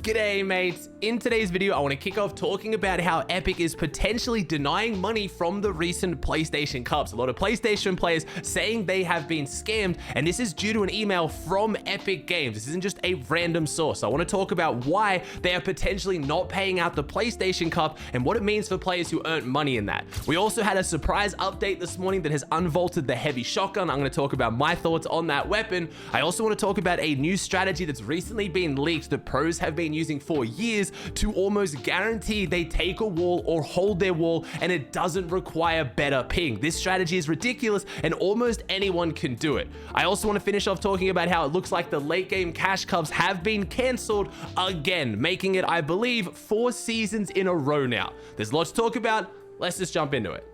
G'day mates, in today's video I want to kick off talking about how Epic is potentially denying money from the recent PlayStation Cups. A lot of PlayStation players saying they have been scammed, and this is due to an email from Epic Games. This isn't just a random source. I want to talk about why they are potentially not paying out the PlayStation Cup and what it means for players who earn money in that. We also had a surprise update this morning that has unvaulted the heavy shotgun. I'm going to talk about my thoughts on that weapon. I also want to talk about a new strategy that's recently been leaked that pros have been using for years to almost guarantee they take a wall or hold their wall and it doesn't require better ping. This strategy is ridiculous and almost anyone can do it. I also want to finish off talking about how it looks like the late game cash cups have been cancelled again, making it, I believe, 4 seasons in a row now. There's lots to talk about. Let's just jump into it.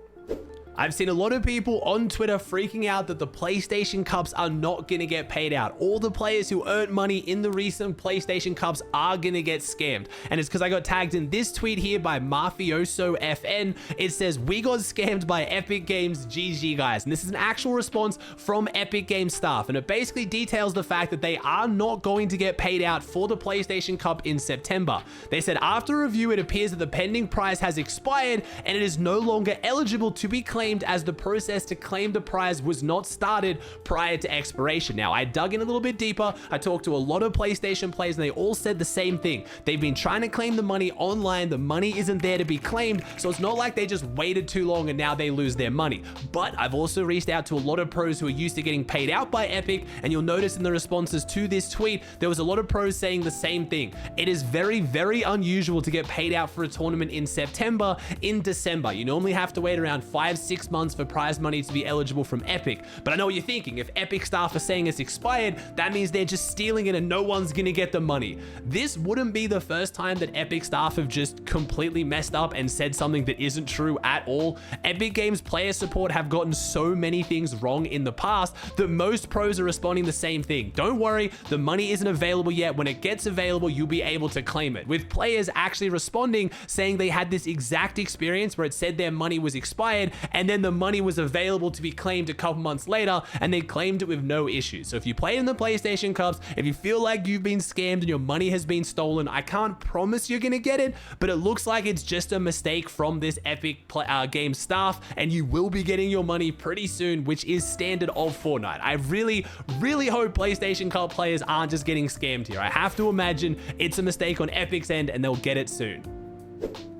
I've seen a lot of people on Twitter freaking out that the PlayStation Cups are not going to get paid out. All the players who earned money in the recent PlayStation Cups are going to get scammed. And it's because I got tagged in this tweet here by Mafioso FN. It says, "We got scammed by Epic Games, GG guys." And this is an actual response from Epic Games staff. And it basically details the fact that they are not going to get paid out for the PlayStation Cup in September. They said, after review, it appears that the pending prize has expired and it is no longer eligible to be claimed as the process to claim the prize was not started prior to expiration. Now, I dug in a little bit deeper. I talked to a lot of PlayStation players and they all said the same thing. They've been trying to claim the money online. The money isn't there to be claimed. So it's not like they just waited too long and now they lose their money. But I've also reached out to a lot of pros who are used to getting paid out by Epic. And you'll notice in the responses to this tweet, there was a lot of pros saying the same thing. It is very, very unusual to get paid out for a tournament in September, in December. You normally have to wait around 5-6 months for prize money to be eligible from Epic. But I know what you're thinking. If Epic staff are saying it's expired, that means they're just stealing it and no one's gonna get the money. This wouldn't be the first time that Epic staff have just completely messed up and said something that isn't true at all. Epic Games player support have gotten so many things wrong in the past that most pros are responding the same thing. Don't worry, the money isn't available yet. When it gets available, you'll be able to claim it. With players actually responding, saying they had this exact experience where it said their money was expired and then the money was available to be claimed a couple months later and they claimed it with no issues. So if you play in the PlayStation Cups, if you feel like you've been scammed and your money has been stolen, I can't promise you're gonna get it, but it looks like it's just a mistake from this Epic Games staff and you will be getting your money pretty soon, which is standard of Fortnite. I really, really hope PlayStation Cup players aren't just getting scammed here. I have to imagine it's a mistake on Epic's end and they'll get it soon.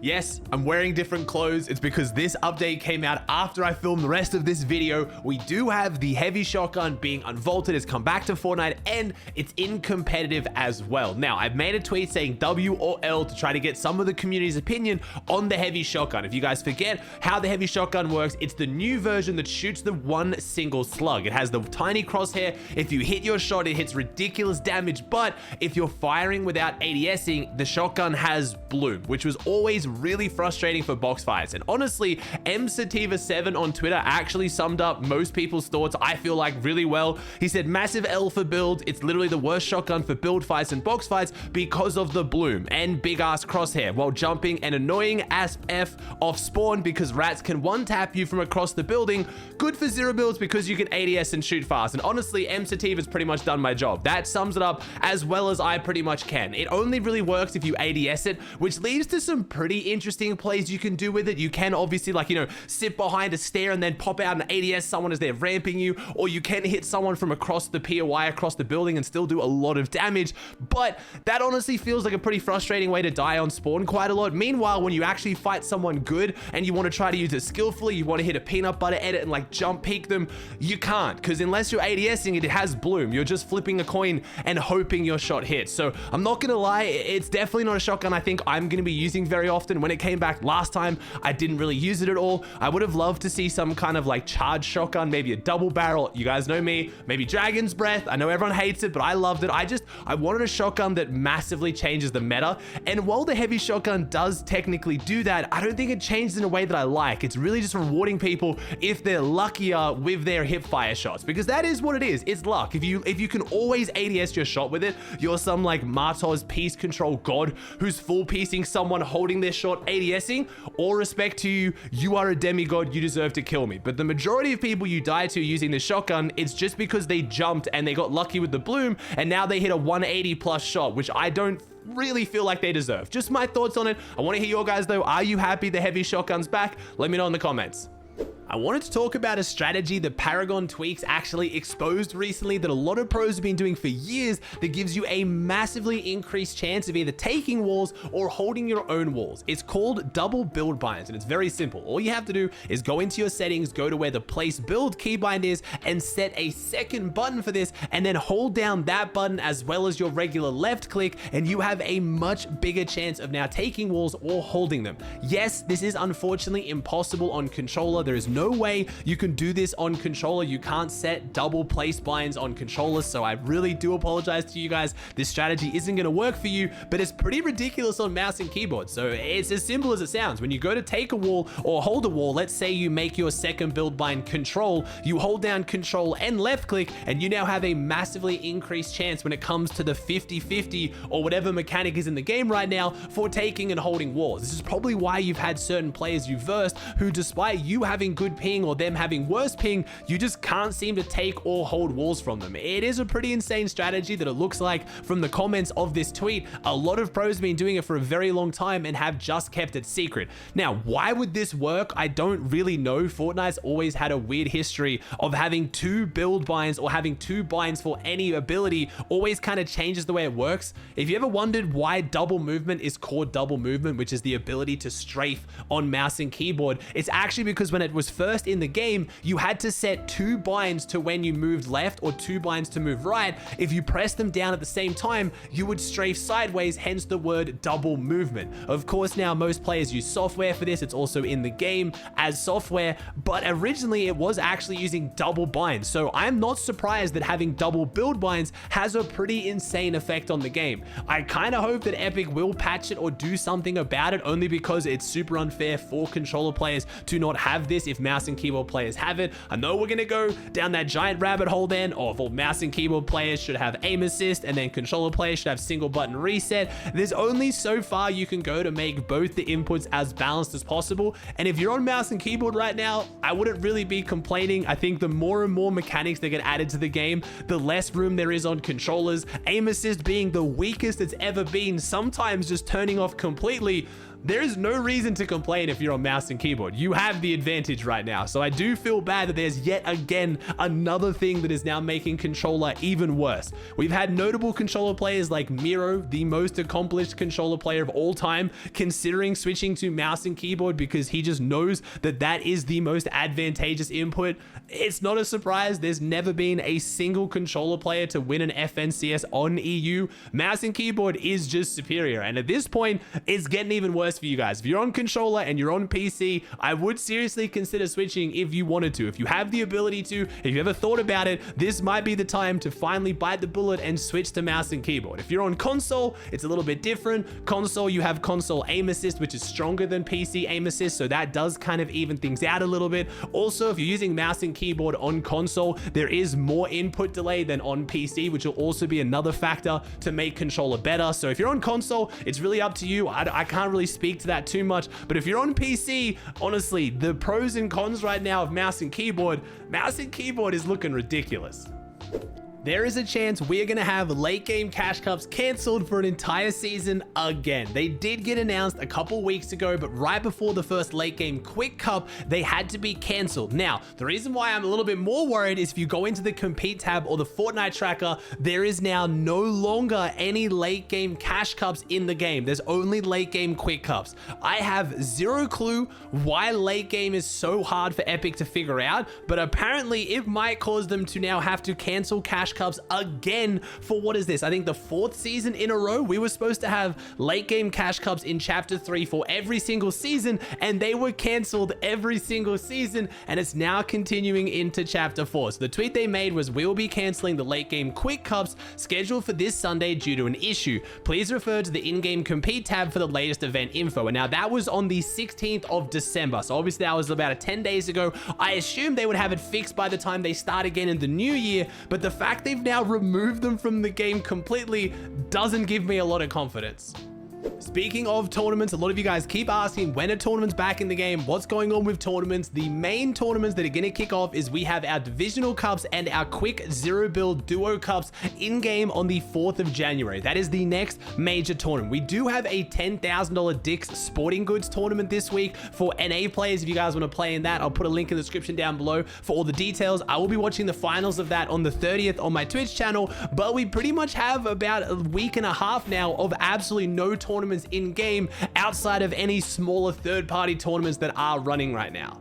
Yes, I'm wearing different clothes. It's because this update came out after I filmed the rest of this video. We do have the heavy shotgun being unvaulted. It's come back to Fortnite and it's in competitive as well. Now, I've made a tweet saying W or L to try to get some of the community's opinion on the heavy shotgun. If you guys forget how the heavy shotgun works, it's the new version that shoots the one single slug. It has the tiny crosshair. If you hit your shot, it hits ridiculous damage. But if you're firing without ADSing, the shotgun has bloom, which was always really frustrating for box fights. And honestly, msativa7 on Twitter actually summed up most people's thoughts, I feel like, really well. He said, massive L for build. It's literally the worst shotgun for build fights and box fights because of the bloom and big ass crosshair while jumping, and annoying as F off spawn because rats can one tap you from across the building. Good for zero builds because you can ADS and shoot fast. And honestly, msativa's pretty much done my job. That sums it up as well as I pretty much can. It only really works if you ADS it, which leads to some pretty interesting plays you can do with it. You can obviously, like, you know, sit behind a stair and then pop out and ADS someone as they're ramping you, or you can hit someone from across the POI across the building and still do a lot of damage. But that honestly feels like a pretty frustrating way to die on spawn quite a lot. Meanwhile, when you actually fight someone good and you want to try to use it skillfully, you want to hit a peanut butter edit and like jump peek them, you can't, because unless you're ADSing it, it has bloom. You're just flipping a coin and hoping your shot hits. So I'm not gonna lie, it's definitely not a shotgun I think I'm gonna be using very often. When it came back last time, I didn't really use it at all. I would have loved to see some kind of like charged shotgun, maybe a double barrel. You guys know me, maybe Dragon's Breath. I know everyone hates it, but I loved it. I wanted a shotgun that massively changes the meta. And while the heavy shotgun does technically do that, I don't think it changes in a way that I like. It's really just rewarding people if they're luckier with their hip fire shots, because that is what it is. It's luck. If you can always ADS your shot with it, you're some like Martos piece control god who's full piecing someone holding their shot ADSing. All respect to you, you are a demigod, you deserve to kill me. But the majority of people you die to using the shotgun, it's just because they jumped and they got lucky with the bloom and now they hit a 180 plus shot, which I don't really feel like they deserve. Just my thoughts on it. I want to hear your guys though. Are you happy the heavy shotgun's back? Let me know in the comments. I wanted to talk about a strategy that Paragon Tweaks actually exposed recently that a lot of pros have been doing for years that gives you a massively increased chance of either taking walls or holding your own walls. It's called double build binds, and it's very simple. All you have to do is go into your settings, go to where the place build keybind is, and set a second button for this, and then hold down that button as well as your regular left click, and you have a much bigger chance of now taking walls or holding them. Yes, this is unfortunately impossible on controller. There is no way you can do this on controller. You can't set double place binds on controllers, so I really do apologize to you guys. This strategy isn't going to work for you, but it's pretty ridiculous on mouse and keyboard. So it's as simple as it sounds. When you go to take a wall or hold a wall, let's say you make your second build bind control, you hold down control and left click, and you now have a massively increased chance when it comes to the 50-50 or whatever mechanic is in the game right now for taking and holding walls. This is probably why you've had certain players you versed who, despite you having good ping or them having worse ping, you just can't seem to take or hold walls from them. It is a pretty insane strategy that it looks like from the comments of this tweet. A lot of pros have been doing it for a very long time and have just kept it secret. Now, why would this work? I don't really know. Fortnite's always had a weird history of having two build binds or having two binds for any ability. Always kind of changes the way it works. If you ever wondered why double movement is called double movement, which is the ability to strafe on mouse and keyboard, it's actually because when it was first in the game, you had to set two binds to when you moved left or two binds to move right. If you press them down at the same time, you would strafe sideways, hence the word double movement. Of course, now most players use software for this. It's also in the game as software, but originally it was actually using double binds. So I'm not surprised that having double build binds has a pretty insane effect on the game. I kind of hope that Epic will patch it or do something about it, only because it's super unfair for controller players to not have this if mouse and keyboard players have it. I know we're gonna go down that giant rabbit hole then of all mouse and keyboard players should have aim assist and then controller players should have single button reset. There's only so far you can go to make both the inputs as balanced as possible, and if you're on mouse and keyboard right now, I wouldn't really be complaining. I think the more and more mechanics that get added to the game, the less room there is on controllers. Aim assist being the weakest it's ever been, sometimes just turning off completely. There is no reason to complain if you're on mouse and keyboard. You have the advantage right now. So I do feel bad that there's yet again another thing that is now making controller even worse. We've had notable controller players like Miro, the most accomplished controller player of all time, considering switching to mouse and keyboard because he just knows that that is the most advantageous input. It's not a surprise. There's never been a single controller player to win an FNCS on EU. Mouse and keyboard is just superior. And at this point, it's getting even worse for you guys. If you're on controller and you're on PC, I would seriously consider switching if you wanted to. If you have the ability to, if you ever thought about it, this might be the time to finally bite the bullet and switch to mouse and keyboard. If you're on console, it's a little bit different. Console, you have console aim assist, which is stronger than PC aim assist, so that does kind of even things out a little bit. Also, if you're using mouse and keyboard on console, there is more input delay than on PC, which will also be another factor to make controller better. So if you're on console, it's really up to you. I can't really speak to that too much, but if you're on PC, honestly, the pros and cons right now of mouse and keyboard is looking ridiculous. There is a chance we're going to have late game cash cups canceled for an entire season again. They did get announced a couple weeks ago, but right before the first late game quick cup, they had to be canceled. Now, the reason why I'm a little bit more worried is if you go into the compete tab or the Fortnite tracker, there is now no longer any late game cash cups in the game. There's only late game quick cups. I have zero clue why late game is so hard for Epic to figure out, but apparently it might cause them to now have to cancel cash cups again for what is this? I think the 4th season in a row. We were supposed to have late game cash cups in chapter 3 for every single season, and they were canceled every single season, and it's now continuing into chapter 4. So the tweet they made was, "We'll be canceling the late game quick cups scheduled for this Sunday due to an issue. Please refer to the in-game compete tab for the latest event info." And now that was on the 16th of December. So obviously that was about 10 days ago. I assumed they would have it fixed by the time they start again in the new year, but the fact they've now removed them from the game completely doesn't give me a lot of confidence. Speaking of tournaments, a lot of you guys keep asking when are tournaments back in the game? What's going on with tournaments? The main tournaments that are going to kick off is we have our divisional cups and our quick zero build duo cups in game on the 4th of January. That is the next major tournament. We do have a $10,000 Dick's Sporting Goods tournament this week for NA players. If you guys want to play in that, I'll put a link in the description down below for all the details. I will be watching the finals of that on the 30th on my Twitch channel, but we pretty much have about a week and a half now of absolutely no tournaments in game outside of any smaller third-party tournaments that are running right now.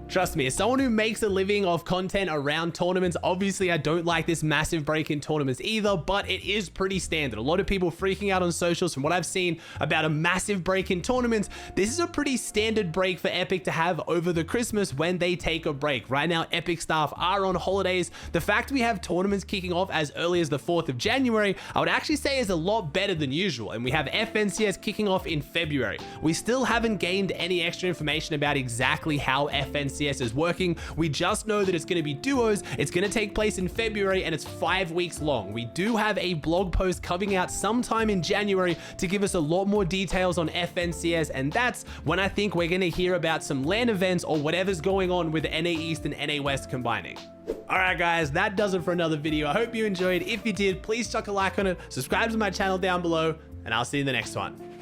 Trust me, as someone who makes a living off content around tournaments, obviously I don't like this massive break in tournaments either, but it is pretty standard. A lot of people freaking out on socials from what I've seen about a massive break in tournaments. This is a pretty standard break for Epic to have over the Christmas when they take a break. Right now, Epic staff are on holidays. The fact we have tournaments kicking off as early as the 4th of January, I would actually say is a lot better than usual. And we have FNCS kicking off in February. We still haven't gained any extra information about exactly how FNCS is working. We just know that it's going to be duos, it's going to take place in February, and it's 5 weeks long. We do have a blog post coming out sometime in January to give us a lot more details on FNCS, and that's when I think we're going to hear about some LAN events or whatever's going on with NA East and NA West combining. Alright guys, that does it for another video. I hope you enjoyed. If you did, please chuck a like on it, subscribe to my channel down below, and I'll see you in the next one.